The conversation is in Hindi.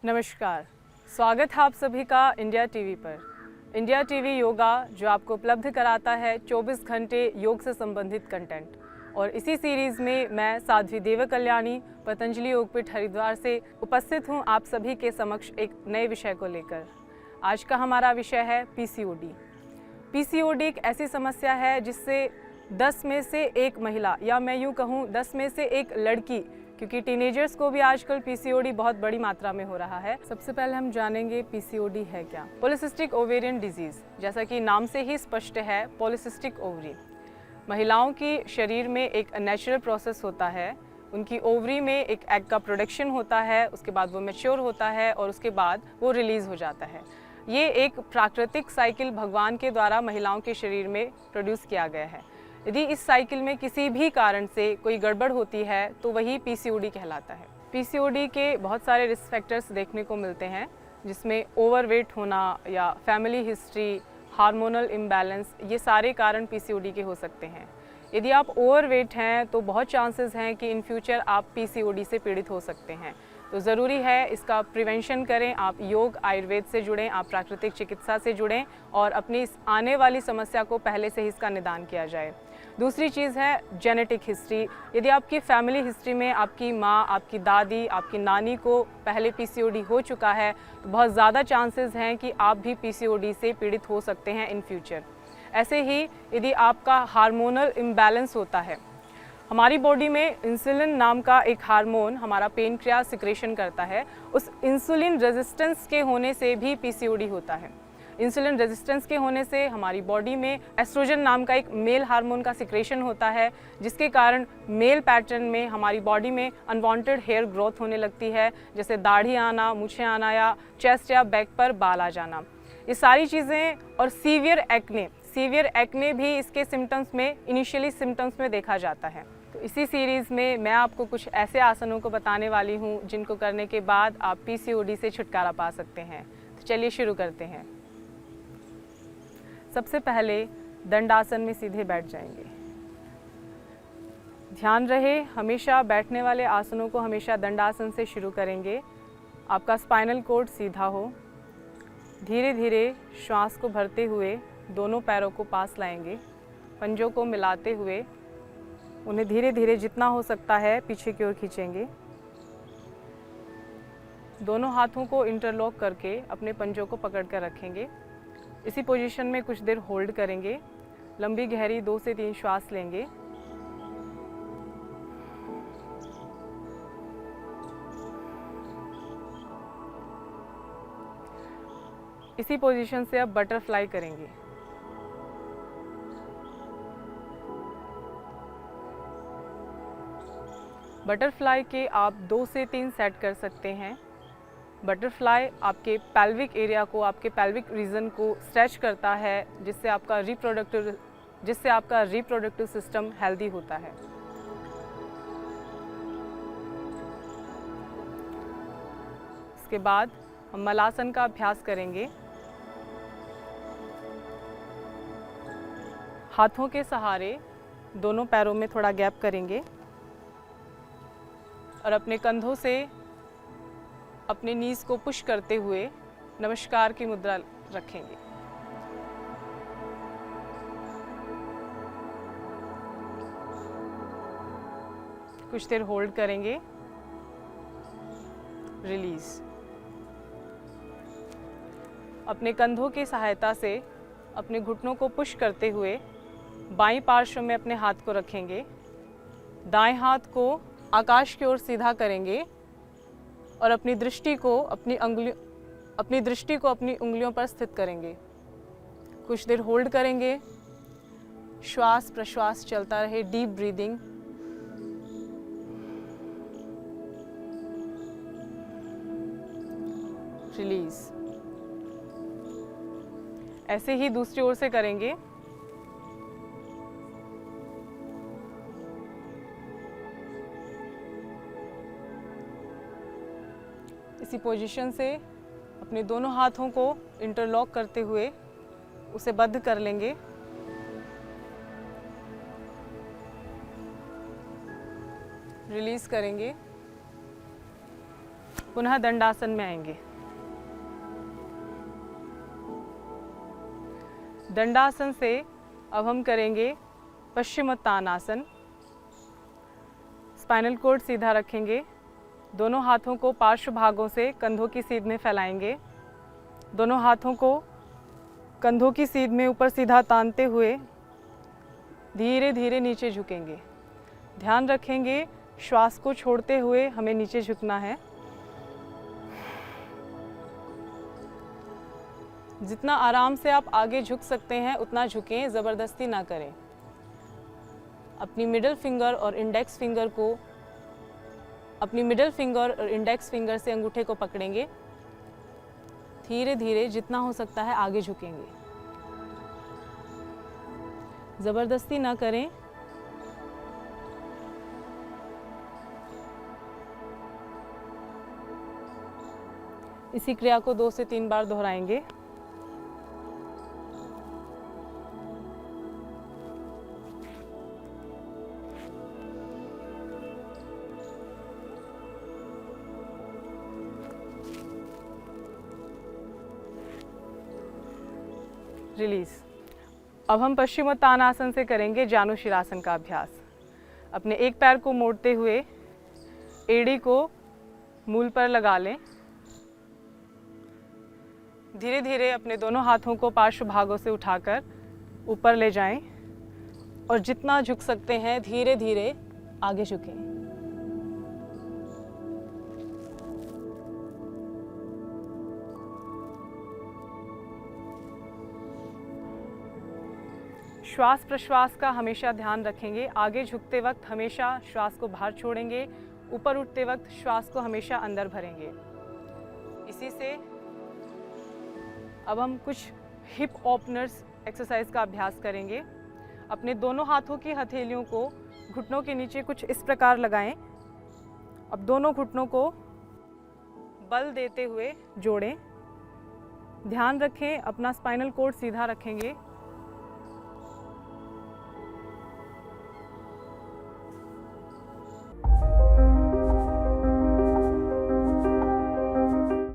नमस्कार, स्वागत है आप सभी का इंडिया टीवी पर। इंडिया टीवी योगा जो आपको उपलब्ध कराता है 24 घंटे योग से संबंधित कंटेंट। और इसी सीरीज़ में मैं साध्वी देव कल्याणी पतंजलि योगपीठ हरिद्वार से उपस्थित हूँ आप सभी के समक्ष एक नए विषय को लेकर। आज का हमारा विषय है पीसीओडी। पीसीओडी एक ऐसी समस्या है जिससे 10 में से एक महिला, या मैं यूँ कहूँ 10 में से एक लड़की, क्योंकि टीनेजर्स को भी आजकल पीसीओडी बहुत बड़ी मात्रा में हो रहा है। सबसे पहले हम जानेंगे पीसीओडी है क्या। पॉलीसिस्टिक ओवेरियन डिजीज़, जैसा कि नाम से ही स्पष्ट है, पॉलीसिस्टिक ओवरी महिलाओं की शरीर में एक नेचुरल प्रोसेस होता है। उनकी ओवरी में एक एग का प्रोडक्शन होता है, उसके बाद वो मैच्योर होता है और उसके बाद वो रिलीज़ हो जाता है। ये एक प्राकृतिक साइकिल भगवान के द्वारा महिलाओं के शरीर में प्रोड्यूस किया गया है। यदि इस साइकिल में किसी भी कारण से कोई गड़बड़ होती है तो वही पीसीओडी कहलाता है। पीसीओडी के बहुत सारे रिस्क फैक्टर्स देखने को मिलते हैं, जिसमें ओवरवेट होना या फैमिली हिस्ट्री, हार्मोनल इम्बैलेंस, ये सारे कारण पीसीओडी के हो सकते हैं। यदि आप ओवरवेट हैं तो बहुत चांसेस हैं कि इन फ्यूचर आप पीसीओडी से पीड़ित हो सकते हैं। तो ज़रूरी है इसका प्रिवेंशन करें। आप योग आयुर्वेद से जुड़ें, आप प्राकृतिक चिकित्सा से जुड़ें और अपनी इस आने वाली समस्या को पहले से ही इसका निदान किया जाए। दूसरी चीज़ है जेनेटिक हिस्ट्री। यदि आपकी फैमिली हिस्ट्री में आपकी माँ, आपकी दादी, आपकी नानी को पहले पीसीओडी हो चुका है तो बहुत ज़्यादा चांसेस हैं कि आप भी पीसीओडी से पीड़ित हो सकते हैं इन फ्यूचर। ऐसे ही यदि आपका हार्मोनल इम्बैलेंस होता है, हमारी बॉडी में इंसुलिन नाम का एक हार्मोन हमारा पेनक्रियास सिक्रेशन करता है, उस इंसुलिन रेजिस्टेंस के होने से भी पीसीओडी होता है। इंसुलिन रेजिस्टेंस के होने से हमारी बॉडी में एस्ट्रोजन नाम का एक मेल हार्मोन का सिक्रेशन होता है, जिसके कारण मेल पैटर्न में हमारी बॉडी में अनवांटेड हेयर ग्रोथ होने लगती है, जैसे दाढ़ी आना, मूछें आना या चेस्ट या बैक पर बाल आ जाना। ये सारी चीज़ें और सीवियर एक्ने भी इसके सिम्टम्स में, इनिशियली सिम्टम्स में देखा जाता है। तो इसी सीरीज़ में मैं आपको कुछ ऐसे आसनों को बताने वाली हूँ जिनको करने के बाद आप पीसीओडी से छुटकारा पा सकते हैं। तो चलिए शुरू करते हैं। सबसे पहले दंडासन में सीधे बैठ जाएंगे। ध्यान रहे, हमेशा बैठने वाले आसनों को हमेशा दंडासन से शुरू करेंगे। आपका स्पाइनल कॉर्ड सीधा हो। धीरे धीरे श्वास को भरते हुए दोनों पैरों को पास लाएंगे, पंजों को मिलाते हुए उन्हें धीरे धीरे जितना हो सकता है पीछे की ओर खींचेंगे। दोनों हाथों को इंटरलॉक करके अपने पंजों को पकड़ कर रखेंगे। इसी पोजीशन में कुछ देर होल्ड करेंगे। लंबी गहरी 2 से 3 श्वास लेंगे। इसी पोजीशन से अब बटरफ्लाई करेंगे। बटरफ्लाई के आप 2 से 3 सेट कर सकते हैं। बटरफ्लाई आपके पेल्विक एरिया को, आपके पेल्विक रीजन को स्ट्रेच करता है, जिससे आपका रिप्रोडक्टिव सिस्टम हेल्दी होता है। इसके बाद हम मलासन का अभ्यास करेंगे। हाथों के सहारे दोनों पैरों में थोड़ा गैप करेंगे और अपने कंधों से अपने नीज को पुश करते हुए नमस्कार की मुद्रा रखेंगे। कुछ देर होल्ड करेंगे, रिलीज। अपने कंधों की सहायता से अपने घुटनों को पुश करते हुए बाईं पार्श्व में अपने हाथ को रखेंगे। दाएं हाथ को आकाश की ओर सीधा करेंगे और अपनी दृष्टि को अपनी उंगलियों पर स्थित करेंगे। कुछ देर होल्ड करेंगे। श्वास प्रश्वास चलता रहे, डीप ब्रीदिंग। रिलीज। ऐसे ही दूसरी ओर से करेंगे। इसी पोजीशन से अपने दोनों हाथों को इंटरलॉक करते हुए उसे बंद कर लेंगे। रिलीज करेंगे। पुनः दंडासन में आएंगे। दंडासन से अब हम करेंगे पश्चिमोत्तानासन। स्पाइनल कॉर्ड सीधा रखेंगे, दोनों हाथों को पार्श्व भागों से कंधों की सीध में फैलाएंगे, दोनों हाथों को कंधों की सीध में ऊपर सीधा तानते हुए धीरे धीरे नीचे झुकेंगे। ध्यान रखेंगे श्वास को छोड़ते हुए हमें नीचे झुकना है। जितना आराम से आप आगे झुक सकते हैं उतना झुकें, ज़बरदस्ती ना करें। अपनी मिडिल फिंगर और इंडेक्स फिंगर से अंगूठे को पकड़ेंगे। धीरे धीरे जितना हो सकता है आगे झुकेंगे, ज़बरदस्ती ना करें। इसी क्रिया को 2 से 3 बार दोहराएंगे। रिलीज। अब हम पश्चिमोत्तानासन से करेंगे जानुशिरासन का अभ्यास। अपने एक पैर को मोड़ते हुए एड़ी को मूल पर लगा लें। धीरे धीरे अपने दोनों हाथों को पार्श्व भागों से उठाकर ऊपर ले जाएं और जितना झुक सकते हैं धीरे धीरे आगे झुकें। श्वास प्रश्वास का हमेशा ध्यान रखेंगे। आगे झुकते वक्त हमेशा श्वास को बाहर छोड़ेंगे, ऊपर उठते वक्त श्वास को हमेशा अंदर भरेंगे। इसी से अब हम कुछ हिप ओपनर्स एक्सरसाइज का अभ्यास करेंगे। अपने दोनों हाथों की हथेलियों को घुटनों के नीचे कुछ इस प्रकार लगाएं। अब दोनों घुटनों को बल देते हुए जोड़ें। ध्यान रखें अपना स्पाइनल कॉर्ड सीधा रखेंगे।